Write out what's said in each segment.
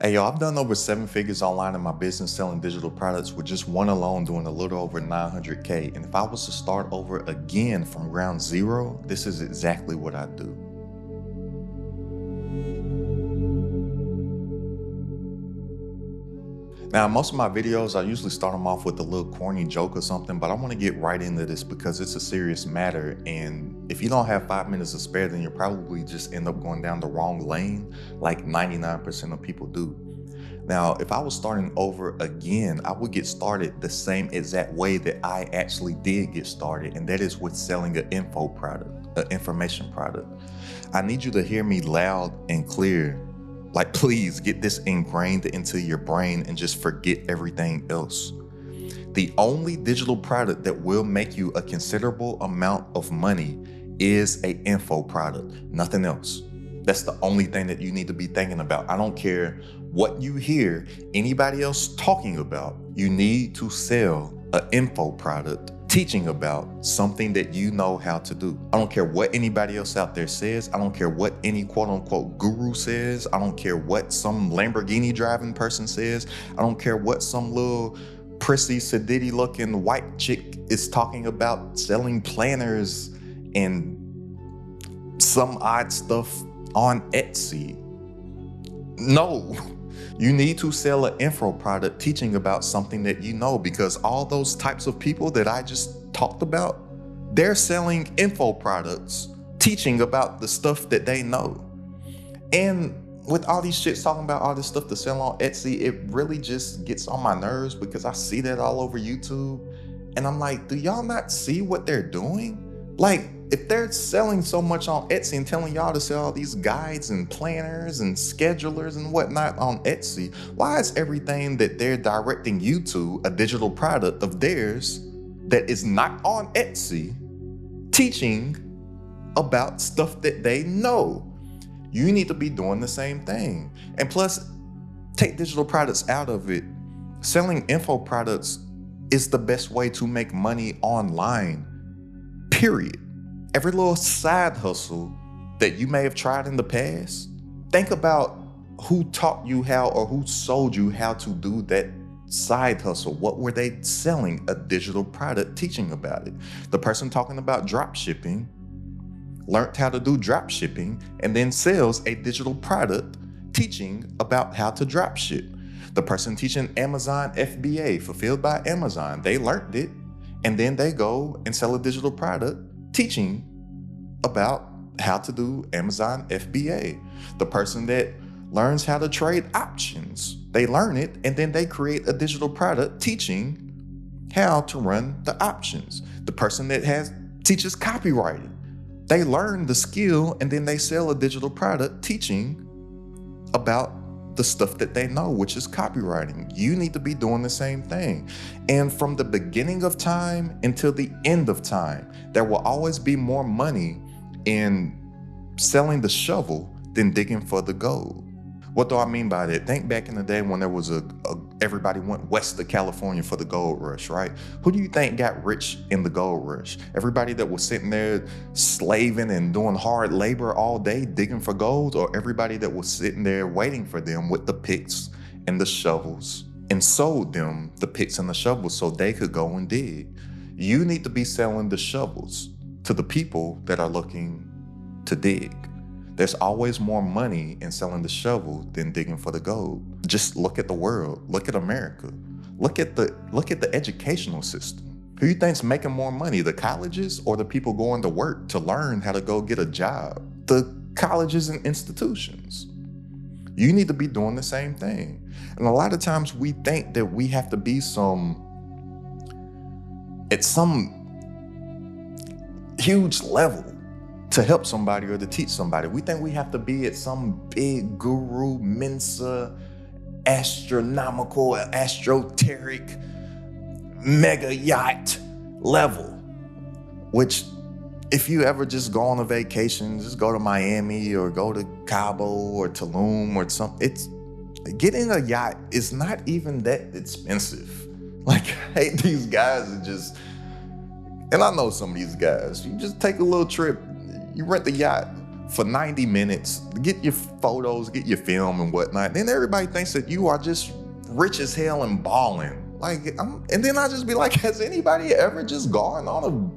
Hey, yo, I've done over 7 figures online in my business selling digital products with just one alone doing a little over 900K. And if I was to start over again from ground zero, this is exactly what I'd do. Now, most of my videos, I usually start them off with a little corny joke or something, but I want to get right into this because it's a serious matter. And if you don't have 5 minutes to spare, then you'll probably just end up going down the wrong lane, like 99% of people do. Now, if I was starting over again, I would get started the same exact way that I actually did get started, and that is with selling an info product, an information product. I need you to hear me loud and clear. Like, please get this ingrained into your brain and just forget everything else. The only digital product that will make you a considerable amount of money is an info product, nothing else. That's the only thing that you need to be thinking about. I don't care what you hear anybody else talking about. You need to sell an info product teaching about something that you know how to do. I don't care what anybody else out there says. I don't care what any quote unquote guru says. I don't care what some Lamborghini driving person says. I don't care what some little prissy, sedity looking white chick is talking about selling planners and some odd stuff on Etsy. No, you need to sell an info product teaching about something that you know, because all those types of people that I just talked about, they're selling info products teaching about the stuff that they know. And with all these shits talking about all this stuff to sell on Etsy, it really just gets on my nerves because I see that all over YouTube. And I'm like, do y'all not see what they're doing? Like, if they're selling so much on Etsy and telling y'all to sell all these guides and planners and schedulers and whatnot on Etsy, why is everything that they're directing you to, a digital product of theirs that is not on Etsy, teaching about stuff that they know? You need to be doing the same thing. And plus, take digital products out of it. Selling info products is the best way to make money online, period. Every little side hustle that you may have tried in the past, think about who taught you how or who sold you how to do that side hustle. What were they selling? A digital product teaching about it. The person talking about drop shipping learned how to do drop shipping and then sells a digital product teaching about how to drop ship. The person teaching Amazon FBA, fulfilled by Amazon, they learned it and then they go and sell a digital product teaching about how to do Amazon FBA. The person that learns how to trade options, they learn it and then they create a digital product teaching how to run the options. The person that teaches copywriting, they learn the skill and then they sell a digital product teaching about the stuff that they know, which is copywriting. You need to be doing the same thing. And from the beginning of time until the end of time, there will always be more money in selling the shovel than digging for the gold. What do I mean by that? Think back in the day when there was everybody went west to California for the gold rush, right? Who do you think got rich in the gold rush? Everybody that was sitting there slaving and doing hard labor all day digging for gold, or everybody that was sitting there waiting for them with the picks and the shovels and sold them the picks and the shovels so they could go and dig? You need to be selling the shovels to the people that are looking to dig. There's always more money in selling the shovel than digging for the gold. Just look at the world. Look at America. Look at the educational system. Who you think's making more money, the colleges or the people going to work to learn how to go get a job? The colleges and institutions. You need to be doing the same thing. And a lot of times we think that we have to be at some huge level to help somebody or to teach somebody. We think we have to be at some big guru, Mensa, astronomical, astroteric, mega yacht level. Which, if you ever just go on a vacation, just go to Miami or go to Cabo or Tulum or something, getting a yacht is not even that expensive. Like, I hate these guys that just, and I know some of these guys, you just take a little trip, you rent the yacht for 90 minutes, get your photos, get your film and whatnot. Then everybody thinks that you are just rich as hell and balling. And then I just be like, has anybody ever just gone on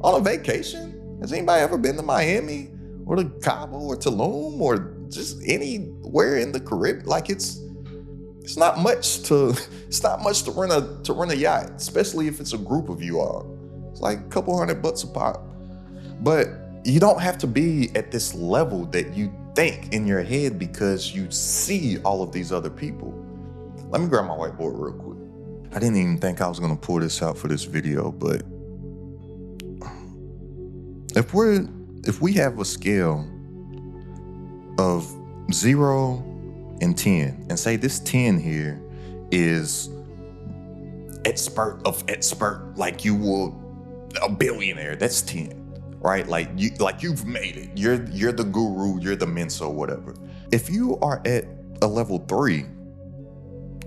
a vacation? Has anybody ever been to Miami or to Cabo or Tulum or just anywhere in the Caribbean? Like it's not much to rent a yacht, especially if it's a group of you all. It's like a couple $100 a pop. But you don't have to be at this level that you think in your head because you see all of these other people. Let me grab my whiteboard real quick. I didn't even think I was gonna pull this out for this video, but if we have a scale of 0 and 10, and say this 10 here is expert, like you will a billionaire, that's 10. Right? Like you've made it. You're the guru, you're the mentor, whatever. If you are at a level 3,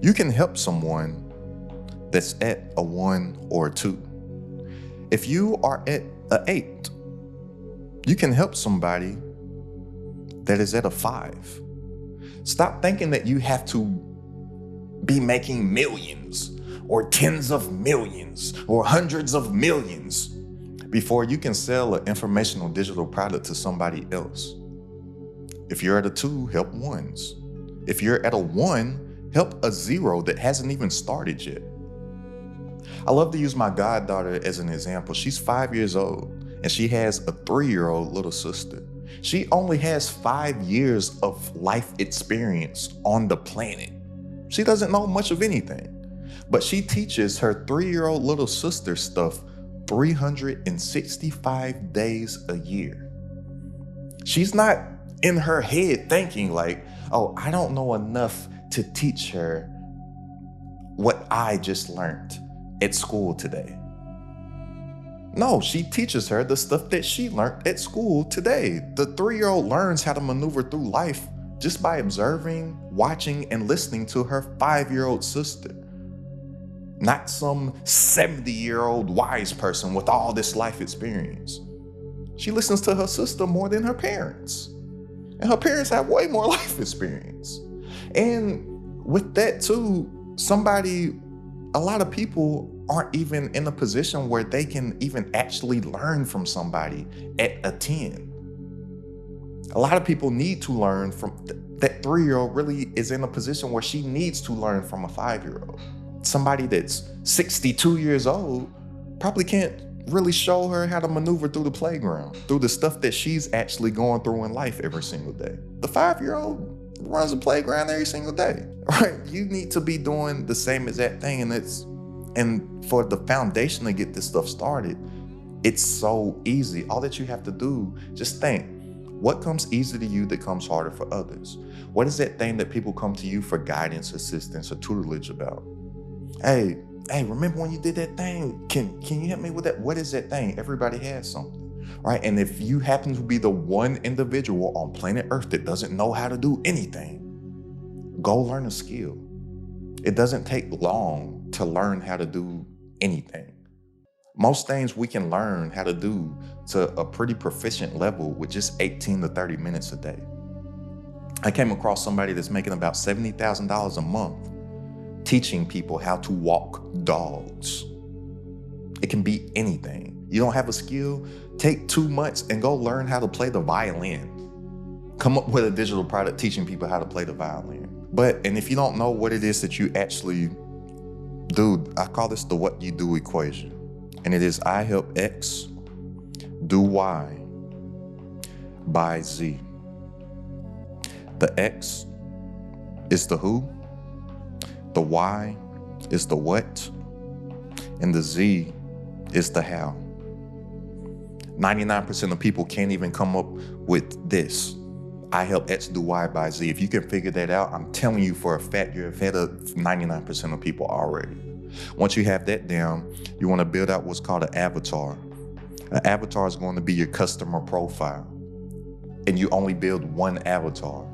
you can help someone that's at a 1 or a 2. If you are at a 8, you can help somebody that is at a 5. Stop thinking that you have to be making millions or tens of millions or hundreds of millions before you can sell an informational digital product to somebody else. If you're at a 2, help 1s. If you're at a 1, help a 0 that hasn't even started yet. I love to use my goddaughter as an example. She's 5 years old and she has a 3-year-old little sister. She only has 5 years of life experience on the planet. She doesn't know much of anything, but she teaches her 3-year-old little sister stuff 365 days a year. She's not in her head thinking like, oh, I don't know enough to teach her what I just learned at school today. No, she teaches her the stuff that she learned at school today. The 3-year-old learns how to maneuver through life just by observing, watching, and listening to her 5-year-old sister. Not some 70-year-old wise person with all this life experience. She listens to her sister more than her parents. And her parents have way more life experience. And with that too, a lot of people aren't even in a position where they can even actually learn from somebody at a 10. A lot of people need to learn from that 3-year-old really is in a position where she needs to learn from a 5-year-old. Somebody that's 62 years old probably can't really show her how to maneuver through the playground, through the stuff that she's actually going through in life every single day. The 5-year-old runs the playground every single day, right? You need to be doing the same exact thing, and for the foundation to get this stuff started, it's so easy. All that you have to do, just think, what comes easy to you that comes harder for others? What is that thing that people come to you for guidance, assistance, or tutelage about? Hey, remember when you did that thing? Can you help me with that? What is that thing? Everybody has something, right? And if you happen to be the one individual on planet Earth that doesn't know how to do anything, go learn a skill. It doesn't take long to learn how to do anything. Most things we can learn how to do to a pretty proficient level with just 18 to 30 minutes a day. I came across somebody that's making about $70,000 a month teaching people how to walk dogs. It can be anything. You don't have a skill, take 2 months and go learn how to play the violin. Come up with a digital product teaching people how to play the violin. And if you don't know what it is that you actually do, I call this the what you do equation. And it is I help X do Y by Z. The X is the who, the Y is the what, and the Z is the how. 99% of people can't even come up with this. I help X do Y by Z. If you can figure that out, I'm telling you for a fact, you're ahead of 99% of people already. Once you have that down, you want to build out what's called an avatar. An avatar is going to be your customer profile. And you only build one avatar.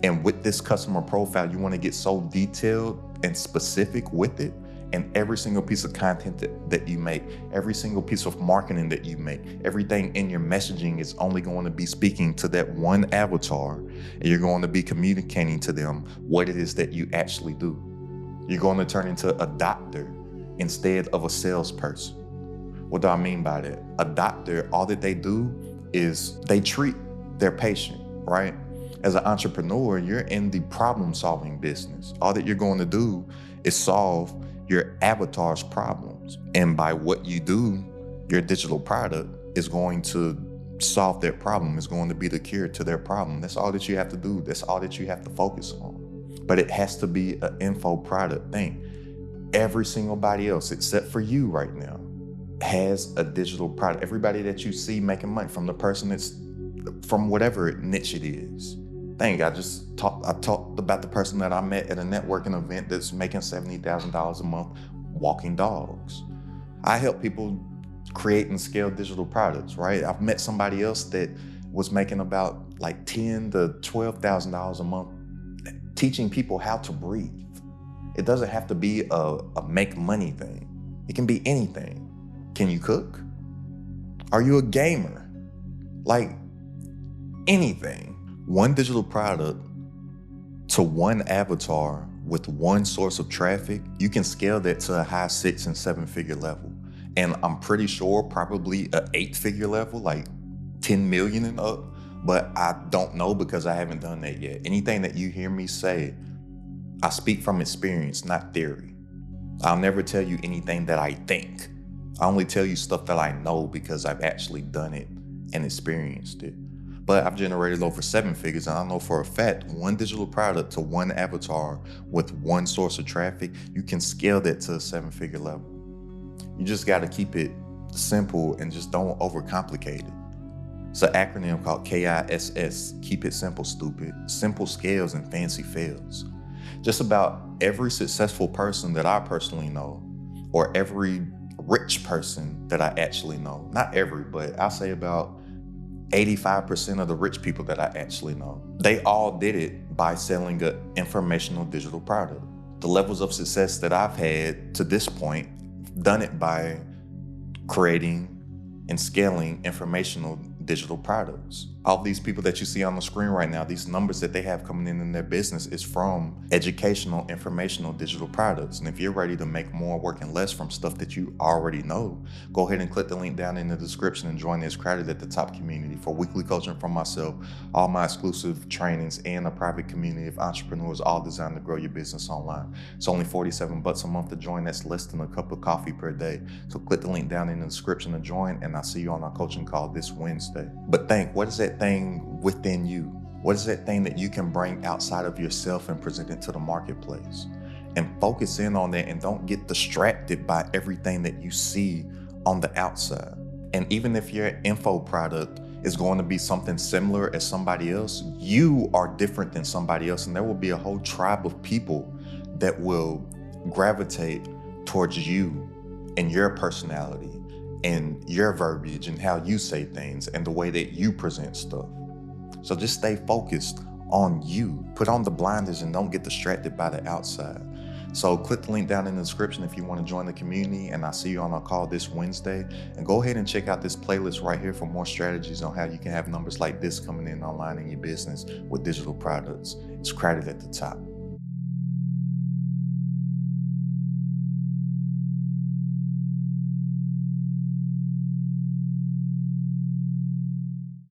And with this customer profile, you want to get so detailed and specific with it And every single piece of content that you make, every single piece of marketing that you make, everything in your messaging is only going to be speaking to that one avatar, and you're going to be communicating to them what it is that you actually do. You're going to turn into a doctor instead of a salesperson. What do I mean by that? A doctor, all that they do is they treat their patient, right? As an entrepreneur, you're in the problem-solving business. All that you're going to do is solve your avatar's problems. And by what you do, your digital product is going to solve their problem. It's going to be the cure to their problem. That's all that you have to do. That's all that you have to focus on. But it has to be an info product thing. Every single body else, except for you right now, has a digital product. Everybody that you see making money, from the person that's from whatever niche it is. I talked about the person that I met at a networking event that's making $70,000 a month walking dogs. I help people create and scale digital products, right? I've met somebody else that was making about like $10,000 to $12,000 a month teaching people how to breathe. It doesn't have to be a make money thing. It can be anything. Can you cook? Are you a gamer? Like anything. One digital product to one avatar with one source of traffic, you can scale that to a high 6 and 7 figure level. And I'm pretty sure probably a 8 figure level, like 10 million and up, but I don't know because I haven't done that yet. Anything that you hear me say, I speak from experience, not theory. I'll never tell you anything that I think. I only tell you stuff that I know because I've actually done it and experienced it. But I've generated over 7 figures, and I know for a fact, one digital product to one avatar with one source of traffic, you can scale that to a 7-figure level. You just got to keep it simple and just don't overcomplicate it. It's an acronym called KISS, keep it simple, stupid. Simple scales and fancy fails. Just about every successful person that I personally know, or every rich person that I actually know, not every, but I'll say about 85% of the rich people that I actually know, they all did it by selling an informational digital product. The levels of success that I've had to this point, done it by creating and scaling informational digital products. All these people that you see on the screen right now, these numbers that they have coming in their business is from educational, informational digital products. And if you're ready to make more working less from stuff that you already know, go ahead and click the link down in the description and join this Crowded at the Top community for weekly coaching from myself, all my exclusive trainings, and a private community of entrepreneurs, all designed to grow your business online. It's only $47 a month to join. That's less than a cup of coffee per day. So click the link down in the description to join, and I'll see you on our coaching call this Wednesday. But think, what is that thing within you? What is that thing that you can bring outside of yourself and present it to the marketplace? And focus in on that, and don't get distracted by everything that you see on the outside. And even if your info product is going to be something similar as somebody else, you are different than somebody else, and there will be a whole tribe of people that will gravitate towards you and your personality and your verbiage and how you say things and the way that you present stuff. So just stay focused on you. Put on the blinders and don't get distracted by the outside. So click the link down in the description if you want to join the community, and I'll see you on our call this Wednesday. And go ahead and check out this playlist right here for more strategies on how you can have numbers like this coming in online in your business with digital products. It's Crowded at the Top.